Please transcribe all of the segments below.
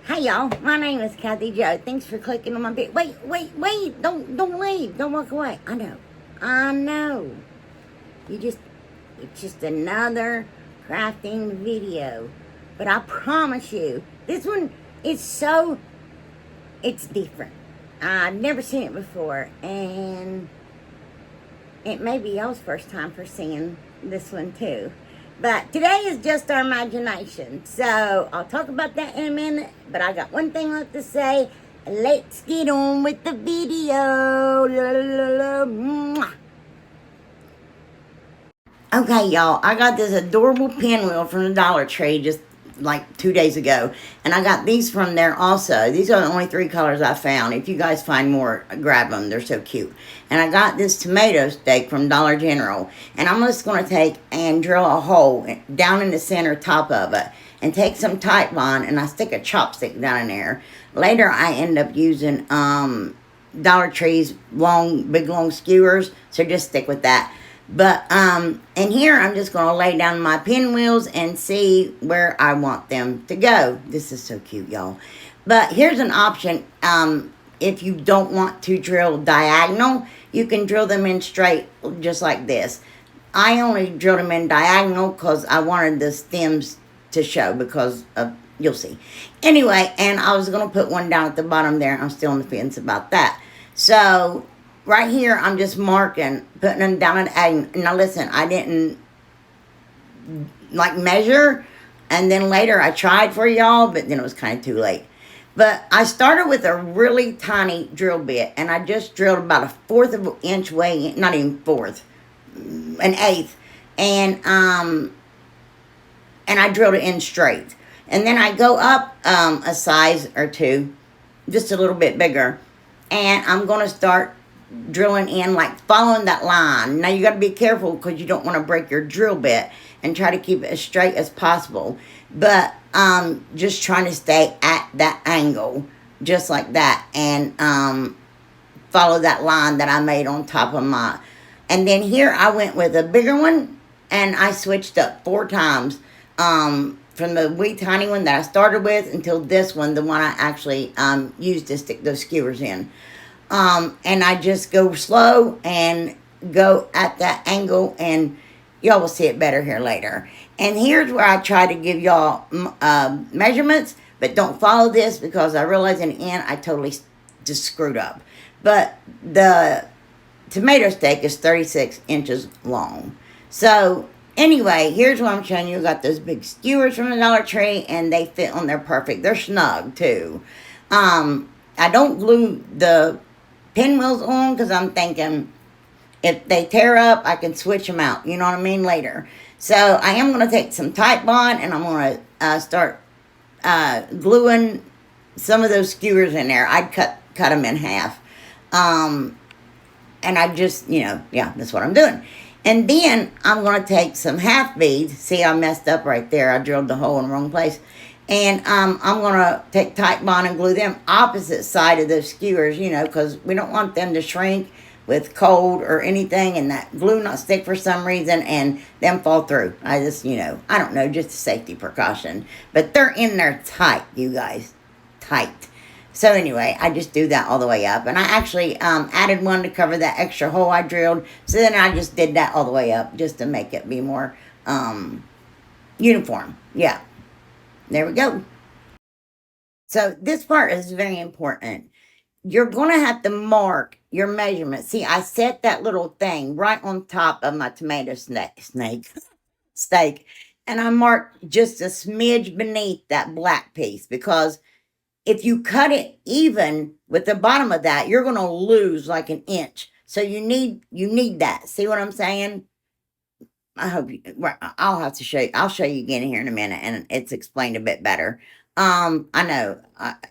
Hi y'all, my name is Kathyjodiys. Thanks for clicking on my video. Wait, don't leave, don't walk away. I know. It's just another crafting video. But I promise you, this one is it's different. I've never seen it before, and it may be y'all's first time for seeing this one too. But today is just our imagination. So I'll talk about that in a minute. But I got one thing left to say. Let's get on with the video. Okay, y'all. I got this adorable pinwheel from the Dollar Tree just like 2 days ago. And I got these from there also. These are the only 3 colors I found. If you guys find more, grab them. They're so cute. And I got this tomato stake from Dollar General. And I'm just going to take and drill a hole down in the center top of it. And take some Titebond and I stick a chopstick down in there. Later, I end up using Dollar Tree's big long skewers. So just stick with that. But, and here I'm just going to lay down my pinwheels and see where I want them to go. This is so cute, y'all. But here's an option. If you don't want to drill diagonal, you can drill them in straight, just like this. I only drilled them in diagonal because I wanted the stems to show because of, you'll see. Anyway, and I was going to put one down at the bottom there. I'm still on the fence about that. So right here, I'm just marking, putting them down at angle. Now listen, I didn't like measure, and then later I tried for y'all, but then it was kind of too late. But I started with a really tiny drill bit, and I just drilled about 1/4 of an inch way, not even 1/4, 1/8, and I drilled it in straight. And then I go up a size or 2, just a little bit bigger, and I'm going to start drilling in, like following that line. Now you got to be careful because you don't want to break your drill bit, and try to keep it as straight as possible. But just trying to stay at that angle, just like that, and follow that line that I made on top of my. And then here I went with a bigger one, and I switched up 4 times from the wee tiny one that I started with until this one, the one I actually used to stick those skewers in. And I just go slow and go at that angle, and y'all will see it better here later. And here's where I try to give y'all measurements, but don't follow this because I realize in the end I totally just screwed up. But the tomato stake is 36 inches long. So anyway, here's what I'm showing you. I got those big skewers from the Dollar Tree, and they fit on there perfect. They're snug too. I don't glue the pinwheels on because I'm thinking if they tear up, I can switch them out. You know what I mean? Later. So I am going to take some Titebond, and I'm going to start gluing some of those skewers in there. I'd cut them in half. And I just, yeah, that's what I'm doing. And then I'm going to take some half beads. See, I messed up right there. I drilled the hole in the wrong place. And I'm going to take Titebond and glue them opposite side of those skewers, because we don't want them to shrink with cold or anything, and that glue not stick for some reason and them fall through. I just, I don't know, just a safety precaution. But they're in there tight, you guys. Tight. So anyway, I just do that all the way up. And I actually added one to cover that extra hole I drilled. So then I just did that all the way up just to make it be more uniform. Yeah. There we go. So this part is very important. You're going to have to mark your measurement. See, I set that little thing right on top of my tomato steak. And I marked just a smidge beneath that black piece, because if you cut it even with the bottom of that, you're going to lose like an inch. So you need that. See what I'm saying? I hope you, I'll have to show you. I'll show you again here in a minute, and it's explained a bit better. I know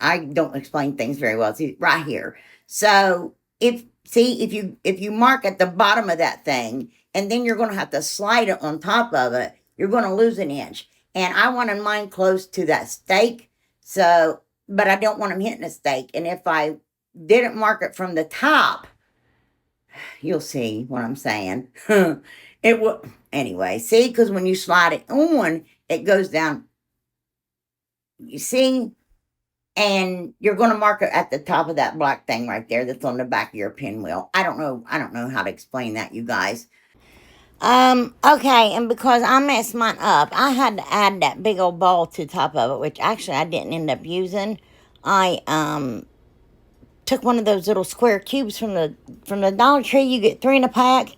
I don't explain things very well. See, right here. So if you mark at the bottom of that thing, and then you're going to have to slide it on top of it, you're going to lose an inch. And I wanted mine close to that steak. So, but I don't want them hitting the steak. And if I didn't mark it from the top, you'll see what I'm saying. It will, anyway, see, because when you slide it on, it goes down You see? And you're going to mark it at the top of that black thing right there that's on the back of your pinwheel. I don't know how to explain that, you guys. Okay, and because I messed mine up, I had to add that big old ball to the top of it, which actually I didn't end up using. I took one of those little square cubes from the Dollar Tree. You get 3 in a pack.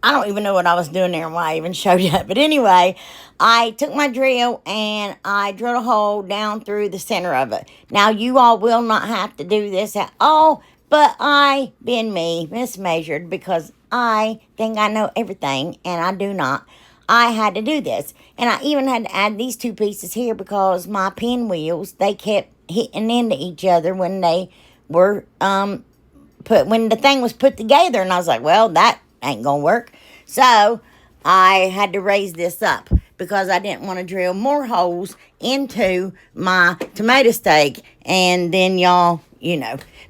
I don't even know what I was doing there and why I even showed you. But anyway, I took my drill and I drilled a hole down through the center of it. Now, you all will not have to do this at all, but I, being me, mismeasured because I think I know everything and I do not. I had to do this. And I even had to add these 2 pieces here because my pinwheels, they kept hitting into each other when they were when the thing was put together. And I was like, well, that ain't gonna work. So I had to raise this up because I didn't want to drill more holes into my tomato steak. And then y'all,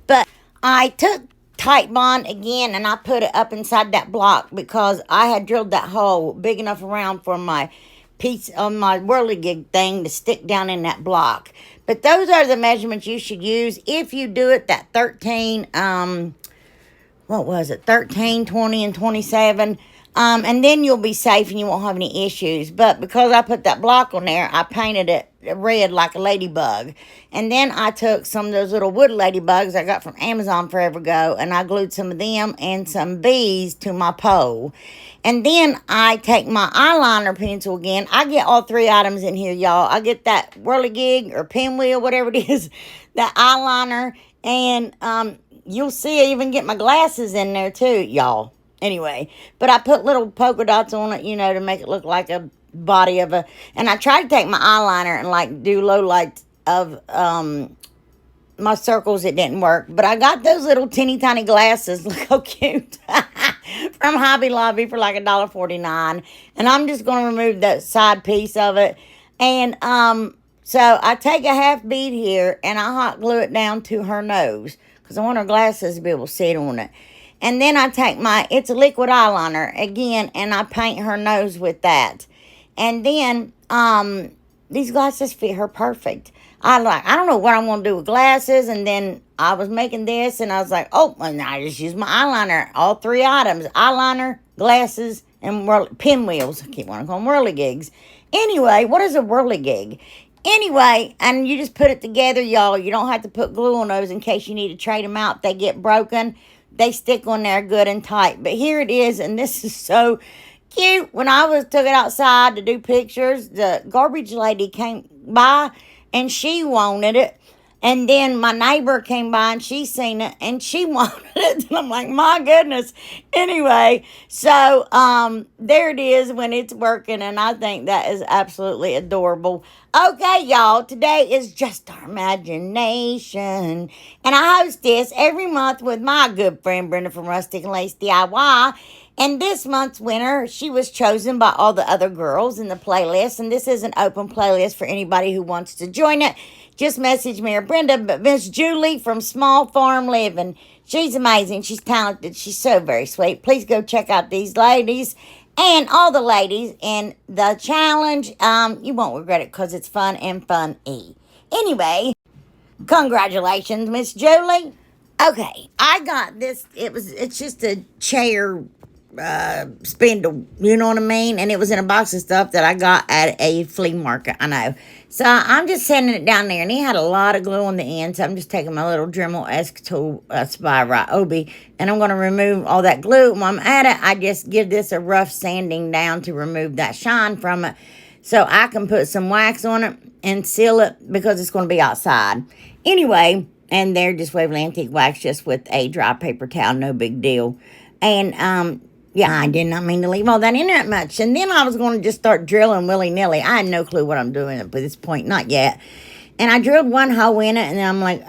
but I took Titebond again and I put it up inside that block because I had drilled that hole big enough around for my piece on my whirligig thing to stick down in that block. But those are the measurements you should use if you do it that 13 what was it, 13, 20, and 27. And then you'll be safe and you won't have any issues. But because I put that block on there, I painted it red like a ladybug. And then I took some of those little wood ladybugs I got from Amazon forever ago, and I glued some of them and some bees to my pole. And then I take my eyeliner pencil again. I get all 3 items in here, y'all. I get that whirligig or pinwheel, whatever it is, that eyeliner, and you'll see I even get my glasses in there too, y'all. Anyway, but I put little polka dots on it, to make it look like a body of a... And I tried to take my eyeliner and, like, do low lights of my circles. It didn't work. But I got those little teeny tiny glasses. Look how cute. From Hobby Lobby for, like, $1.49. And I'm just going to remove that side piece of it. And so I take a half bead here and I hot glue it down to her nose, because I want her glasses to be able to sit on it. And then I take it's a liquid eyeliner again, and I paint her nose with that. And then these glasses fit her perfect. I don't know what I'm going to do with glasses. And then I was making this, and I was like, oh, and I just use my eyeliner. All 3 items: eyeliner, glasses, and pinwheels. I keep wanting to call them whirligigs. Anyway, what is a whirligig? Anyway, and you just put it together, y'all. You don't have to put glue on those in case you need to trade them out. They get broken. They stick on there good and tight. But here it is, and this is so cute. When I took it outside to do pictures, the garbage lady came by, and she wanted it. And then my neighbor came by, and she seen it, and she wanted it. And I'm like, my goodness. Anyway, so there it is when it's working, and I think that is absolutely adorable. Okay, y'all, today is Just Our Imagination, and I host this every month with my good friend Brenda from Rustic and Lace DIY. And this month's winner, she was chosen by all the other girls in the playlist, and this is an open playlist for anybody who wants to join it. Just message me or Brenda. But Miss Julie from Small Farm Living, she's amazing. She's talented. She's so very sweet. Please go check out these ladies and all the ladies in the challenge. You won't regret it because it's fun and fun-y. Anyway, congratulations, Miss Julie. Okay, I got this. It's just a chair spindle, you know what I mean? And it was in a box of stuff that I got at a flea market, I know. So I'm just sending it down there, and he had a lot of glue on the end, so I'm just taking my little Dremel-esque tool, by Ryobi, and I'm going to remove all that glue. When I'm at it, I just give this a rough sanding down to remove that shine from it, so I can put some wax on it and seal it because it's going to be outside. Anyway, and they're just Waverly Antique Wax just with a dry paper towel, no big deal. And, yeah, I did not mean to leave all that in that much. And then I was going to just start drilling willy-nilly. I had no clue what I'm doing at this point, not yet. And I drilled one hole in it, and then I'm like,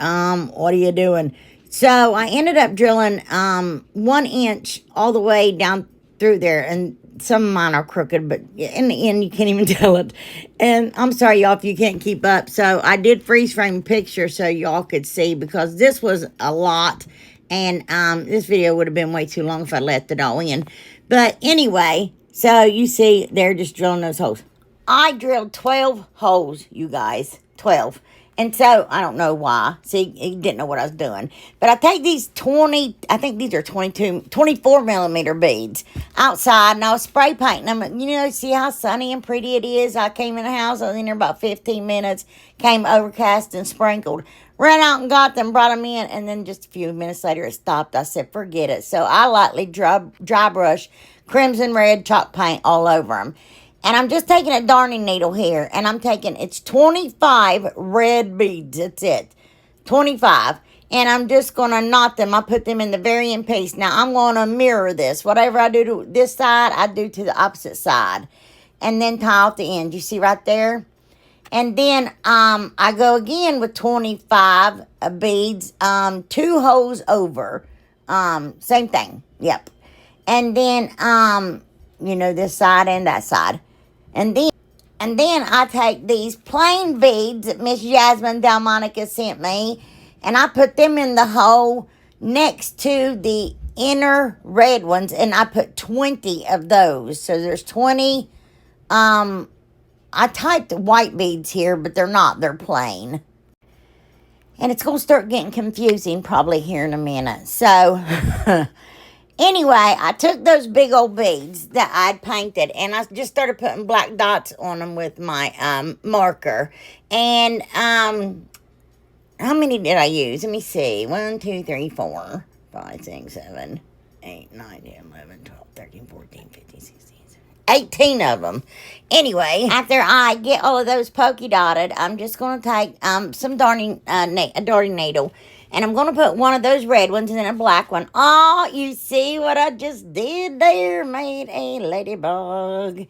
what are you doing? So I ended up drilling 1 inch all the way down through there. And some of mine are crooked, but in the end, you can't even tell it. And I'm sorry, y'all, if you can't keep up. So I did freeze frame a picture so y'all could see, because this was a lot. And this video would have been way too long if I let it all in. But anyway, so you see, they're just drilling those holes. I drilled 12 holes, you guys. 12. And so, I don't know why. See, he didn't know what I was doing. But I take these 20, I think these are 24 millimeter beads outside. And I was spray painting them. You know, see how sunny and pretty it is. I came in the house. I was in there about 15 minutes. Came overcast and sprinkled. Ran out and got them, brought them in. And then just a few minutes later, it stopped. I said, forget it. So, I lightly dry brush crimson red chalk paint all over them. And I'm just taking a darning needle here. And I'm taking, it's 25 red beads. That's it. 25. And I'm just going to knot them. I put them in the very end piece. Now, I'm going to mirror this. Whatever I do to this side, I do to the opposite side. And then tie off the end. You see right there? And then I go again with 25 beads. 2 holes over. Same thing. Yep. And then, you know, this side and that side. And then I take these plain beads that Miss Jasmine Delmonica sent me, and I put them in the hole next to the inner red ones, and I put 20 of those. So there's 20. I typed white beads here, but they're not. They're plain. And it's going to start getting confusing probably here in a minute. So... Anyway, I took those big old beads that I'd painted, and I just started putting black dots on them with my marker. And how many did I use? Let me see. 1, 2, 3, 4, 5, 6, 7, 8, 9, 10, 11, 12, 13, 14, 15, 16, 17, 18 of them. Anyway, after I get all of those polka dotted, I'm just going to take some darning needle. And I'm going to put one of those red ones and then a black one. Oh, you see what I just did there? Made a ladybug.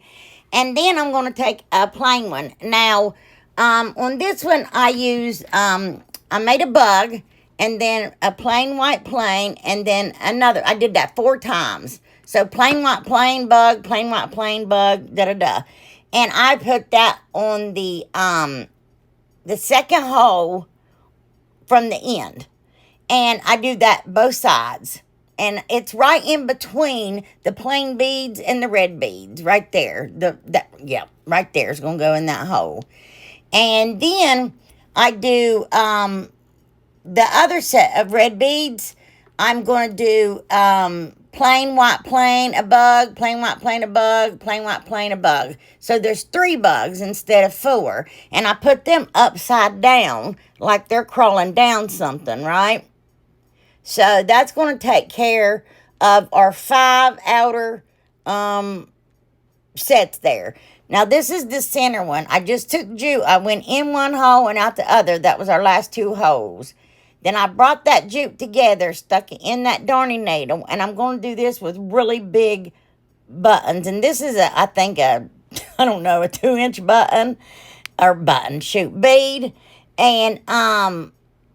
And then I'm going to take a plain one. Now, on this one, I used, I made a bug. And then a plain white plain. And then another. I did that 4 times. So, plain white plain bug, plain white plain bug, da-da-da. And I put that on the second hole from the end. And I do that both sides. And it's right in between the plain beads and the red beads. Right there. Right there is going to go in that hole. And then I do the other set of red beads. I'm going to do plain white plain, a bug, plain white plain, a bug, plain white plain, a bug. So there's 3 bugs instead of 4. And I put them upside down like they're crawling down something, right? So that's going to take care of our 5 outer sets there. Now this is the center one. I just took jute. I went in one hole and out the other. That was our last 2 holes. Then I brought that jute together, stuck it in that darning needle, and I'm going to do this with really big buttons. And this is I think a 2-inch button, bead. And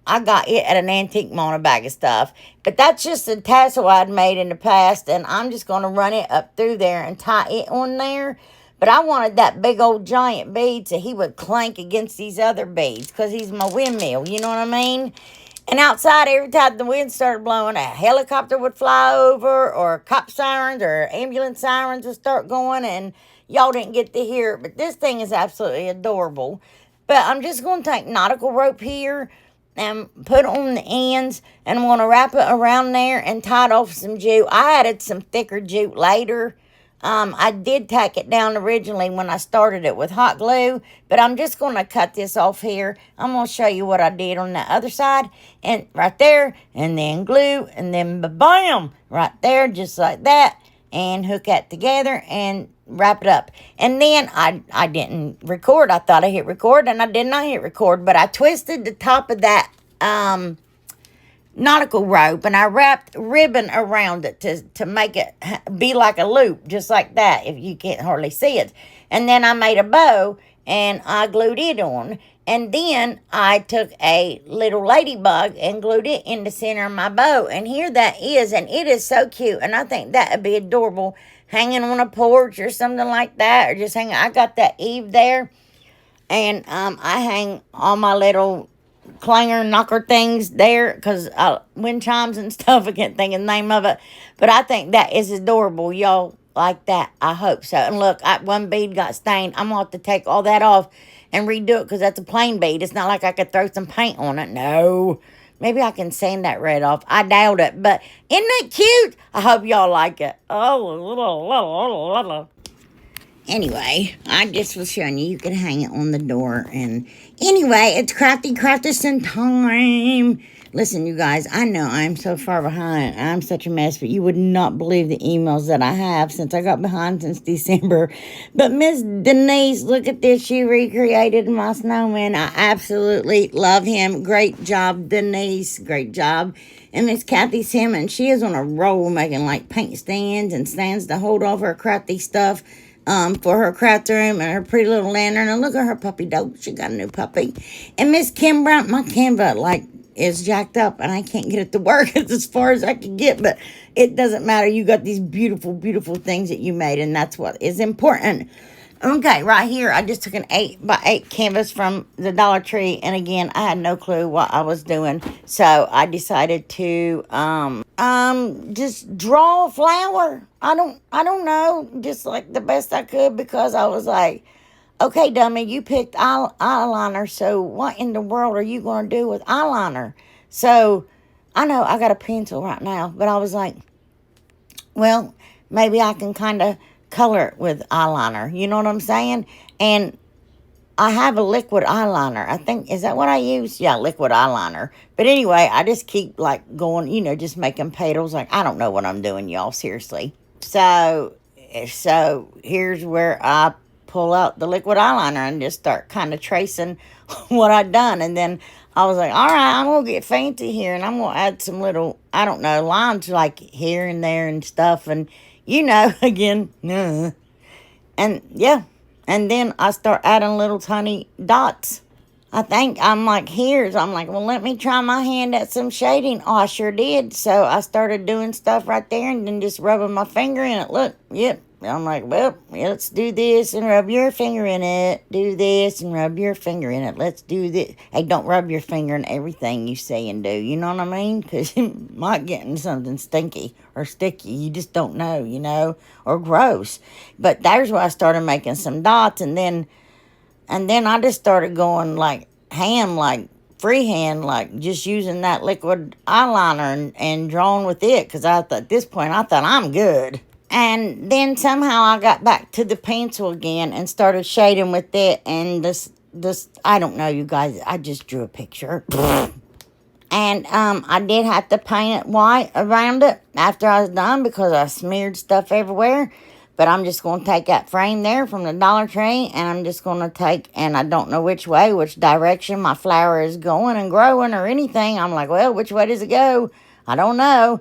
I got it at an antique mall in a bag of stuff. But that's just a tassel I'd made in the past, and I'm just going to run it up through there and tie it on there. But I wanted that big old giant bead so he would clank against these other beads because he's my windmill, you know what I mean? And outside, every time the wind started blowing, a helicopter would fly over, or cop sirens or ambulance sirens would start going, and y'all didn't get to hear it. But this thing is absolutely adorable. But I'm just going to take nautical rope here and put on the ends, and I'm going to wrap it around there and tie it off with some jute. I added some thicker jute later. I did tack it down originally when I started it with hot glue, but I'm just going to cut this off here. I'm going to show you what I did on the other side, and right there, and then glue, and then bam, right there, just like that, and hook that together and wrap it up. And then I didn't record. I thought I hit record, and I did not hit record, but I twisted the top of that nautical rope, and I wrapped ribbon around it to make it be like a loop, just like that, if you can't hardly see it. And then I made a bow, and I glued it on. And then I took a little ladybug and glued it in the center of my bow. And here that is, and it is so cute. And I think that would be adorable hanging on a porch or something like that, or just hanging. I got that Eve there, and I hang all my little clanger knocker things there, because wind chimes and stuff. I can't think of the name of it, but I think that is adorable. Y'all like that. I hope so. And look, one bead got stained. I'm going to have to take all that off and redo it because that's a plain bead. It's not like I could throw some paint on it. No. Maybe I can sand that red off. I doubt it. But isn't that cute? I hope y'all like it. Oh, anyway, I just was showing you. You can hang it on the door. And anyway, it's Crafty time. Listen, you guys, I know I'm so far behind. I'm such a mess, but you would not believe the emails that I have since I got behind since December. But Miss Denise, look at this. She recreated my snowman. I absolutely love him. Great job, Denise. Great job. And Miss Kathy Simmons, she is on a roll making like paint stands and stands to hold off her crafty stuff for her craft room and her pretty little lantern. And look at her puppy dog. She got a new puppy. And Miss Kim Brown, my Canva, like, is jacked up and I can't get it to work. It's as far as I can get, but it doesn't matter. You got these beautiful, beautiful things that you made, and that's what is important. Okay, right here, I just took an 8x8 canvas from the Dollar Tree, and again, I had no clue what I was doing, so I decided to just draw a flower. I don't know, just like the best I could, because I was like, okay, dummy, you picked eyeliner, so what in the world are you going to do with eyeliner? So, I know I got a pencil right now, but I was like, well, maybe I can kind of color it with eyeliner. You know what I'm saying? And I have a liquid eyeliner. I think, is that what I use? Yeah, liquid eyeliner. But anyway, I just keep, like, going, you know, just making petals. Like, I don't know what I'm doing, y'all, seriously. So here's where I pull out the liquid eyeliner and just start kind of tracing what I've done. And then I was like, all right, I'm going to get fancy here, and I'm going to add some little, I don't know, lines like here and there and stuff. And, you know, again, and yeah. And then I start adding little tiny dots. I think I'm like, I'm like, well, let me try my hand at some shading. Oh, I sure did. So I started doing stuff right there and then just rubbing my finger in it. Look, yep. I'm like, well, let's do this and rub your finger in it. Do this and rub your finger in it. Let's do this. Hey, don't rub your finger in everything you say and do. You know what I mean? Because you might get into something stinky or sticky. You just don't know, you know, or gross. But there's where I started making some dots. And then I just started going like ham, like freehand, like just using that liquid eyeliner and drawing with it. Because at this point, I thought I'm good. And then somehow I got back to the pencil again and started shading with it. And this, I don't know, you guys, I just drew a picture. And I did have to paint it white around it after I was done because I smeared stuff everywhere. But I'm just going to take that frame there from the Dollar Tree, and I'm just going to take, and I don't know which direction my flower is going and growing or anything. I'm like, well, which way does it go? I don't know.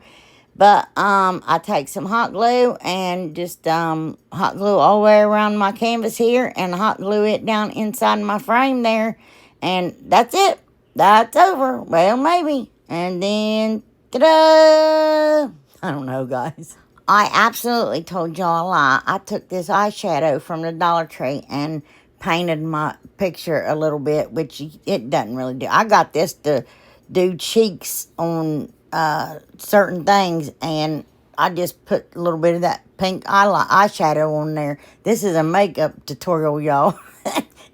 But I take some hot glue and just hot glue all the way around my canvas here and hot glue it down inside my frame there. And that's it. That's over. Well, maybe. And then, ta-da! I don't know, guys. I absolutely told y'all a lie. I took this eyeshadow from the Dollar Tree and painted my picture a little bit, which it doesn't really do. I got this to do cheeks on certain things, and I just put a little bit of that pink eyeshadow on there. This is a makeup tutorial, y'all,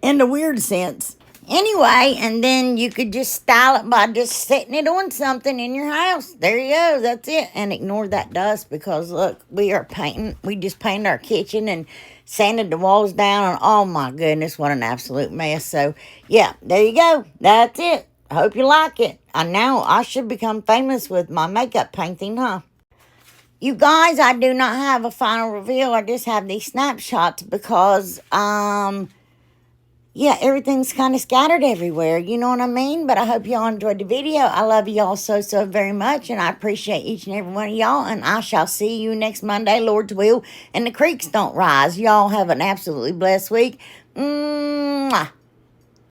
in the weird sense. Anyway, and then you could just style it by just setting it on something in your house. There you go. That's it. And ignore that dust because, look, we are painting. We just painted our kitchen and sanded the walls down. And, oh, my goodness, what an absolute mess. So, yeah, there you go. That's it. I hope you like it. And now I should become famous with my makeup painting, huh? You guys, I do not have a final reveal. I just have these snapshots because, yeah, everything's kind of scattered everywhere. You know what I mean? But I hope y'all enjoyed the video. I love y'all so, so very much. And I appreciate each and every one of y'all. And I shall see you next Monday, Lord's will. And the creeks don't rise. Y'all have an absolutely blessed week. Mwah.